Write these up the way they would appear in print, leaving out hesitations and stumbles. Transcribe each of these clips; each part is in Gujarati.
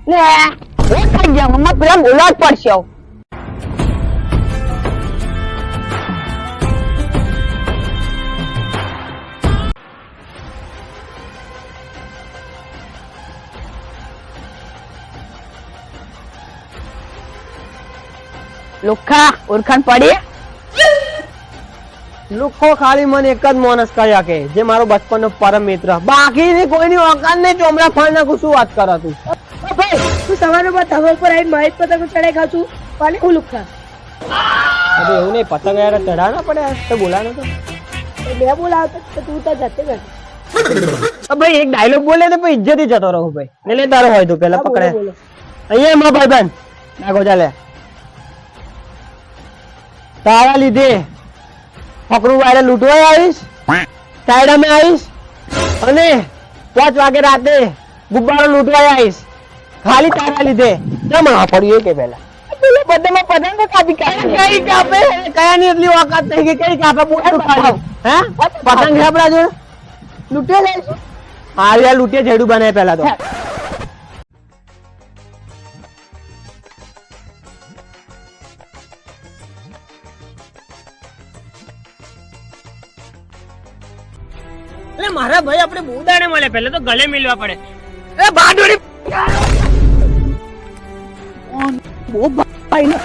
લે એ ખાઈ ગયા મમ્મા પેલા બોલવા જ પડશે આવ લુખા ઓળખાણ પડી લુખો ખાલી મને એક જ માણસ કહ્યા કે જે મારો બચપનનો પરમ મિત્ર, બાકીની કોઈની ઓકાત નહીં. ચોમડા ફાડ નાખું. શું વાત કરો તું? ભાઈ તું સવારે ધાબા ઉપર આવી મારી પતંગ ચડાઈ ખાઉં છું પાલે હું લુખા અરે એવું નહીં, પતંગ યાર ચઢા ના પડે તો બોલાનો તો બે બોલાવતો તો તું તો જતે બેઠો. ભાઈ એક ડાયલોગ બોલે તો પછી ઇજ્જત જતો રહું ભાઈ. ને લે તારો હોય તો પેલા પકડે બોલો. અહીંયા મા ભાઈબંધ નાખો ચાલે તારા લીધે ફકરું વાયરે લૂંટવા આવીશ, સાયડામાં આવીશ અને 5 વાગે રાતે ગુબ્બારો લૂંટવા આવીશ ખાલી તારા લીધે. કેમ આ પડ્યું કે પેલા બધામાં પતંગ કાપી કઈ કાપે કયા ની એટલી ઓકાત થઈ ગઈ? કઈ કાપે પૂછું ખાલી હે પતંગ છે આપડા જોડે લૂંટે લઈશું હાલ યાર લૂંટે જેડું બનાવે પેલા તો એટલે મારા ભાઈ આપણે બહુ દાડે મળે, પહેલા તો ગળે મિલવા પડે. એ બાડોડી બહુ ભાઈ ને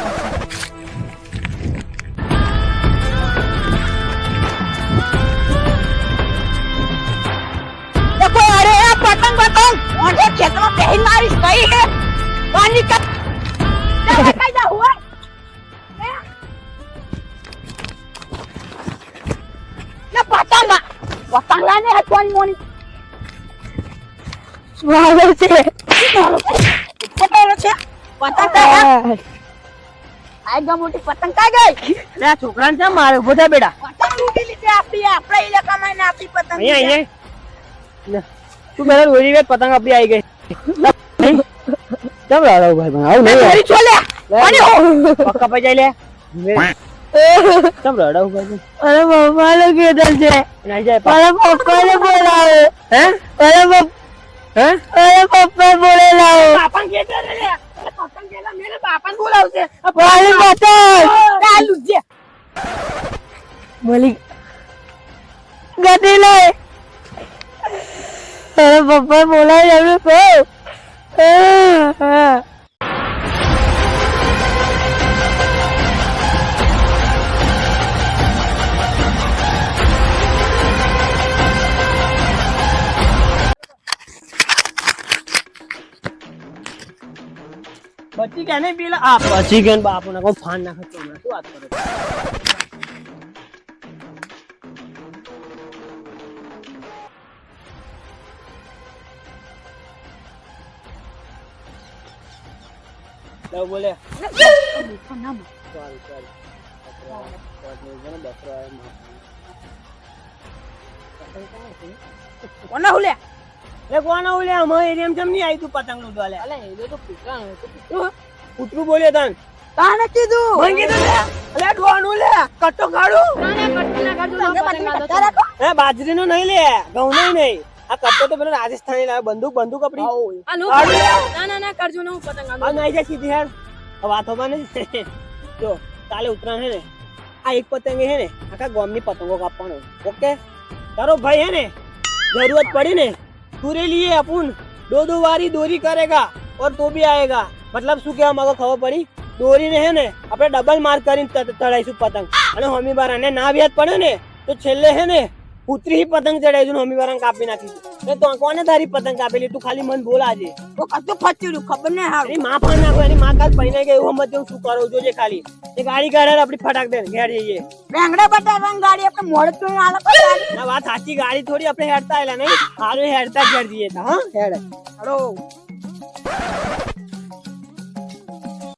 देखो अरे ये पतंग पतंग और ये खेत में कहीं मारिश गई है पानी का क्या हुआ ये पतंग पतंग लाने है कौन मोनी स्वागत से पतंग से पतंग का आएगा मोटी पतंग का गई લે છોકરાને કેમ મારે? ઉભો થા બેટા. पतंग लूटी ली थी आपकी अपने इलाका में ना आपकी पतंग અહીંયા અહીંયા લે તું મેરા રોજી વેત પતંગ આપડી આવી ગઈ. કેમ રાડો ભાઈ? આવ નહીં मेरी छोले अरे પક્કા પઈ જાય લે. કેમ રાડો ભાઈ? अरे मम्मा लोग इधर से નહીં જાય अरे पापा ने बोला है હે હે अरे पापा बोले लाओ પાપા કે કરે લે પતંગ કેલા મેરે પાપા બોલાવશે. वाले पतंग चालू जे मलिक गति ले अरे पापा बोला है हमें को પછી કે નહીં પેલા આ પછી કે બાપુ ને કોઈ ફાન નાખે તો શું વાત કરો? બોલે કોને હુલે એ કોના ઓલે અમાર એરિયામાં કેમ નહીં આવી તું પતંગ લૂંટવા લે? અલે એ તો પૂછા કૂતરું બોલ્યો તન તાને કીધું ભાંગી દે લે. અલે ડોનું લે કટ્ટો કાઢું. હે બાજરીનો નહીં લે, ઘઉંનો નહીં. આ કટ્ટો તો પેલો રાજસ્થાની લાવે. બંદૂક બંદૂક આપડી ના કરજો ને હું પતંગ આ નહીં જાય સીધી હેડ. વાતો માં નહીં. જો કાલે ઉતરાણ હે ને, આ એક પતંગ હે ને આખા ગામની પતંગો કાપવાનો. ઓકે તારો ભાઈ હે ને जरूरत पड़ी ने पूरे लिए अपन दो बारी दोरी करेगा और तो भी आएगा. मतलब શું કહેવા માંગો ખબર પડી? દોરી ને હે ને આપણે ડબલ માર્ક કરીને ચડાઈશું પતંગ. અને હોમી બારાને ના વ્યાજ પડે ને તો છેલ્લે હે ને પુત્રી પતંગ ચડાઈશું ને હોમી બારાને કાપી નાખીશું. એ તો કોને તારી પતંગ કાપેલી? તું ખાલી મન બોલ આજે. તો કશું ફચ્યું ખબર નહીં હારું એની માં ફાન નાખો. એની માં કાલ પૈને ગઈ એવું મત શું કરો જોજે. ખાલી એ ગાડી કાઢે આપડી ફટાક દે ઘેર જઈએ. બેંગડા બટાકા ગાડી આપણે મોડ તો આલે પડી ના વાત સાચી. ગાડી થોડી આપણે હેડતા આયલા નહીં. હારું હેડતા ઘેર જઈએ. હા હેડ. હાલો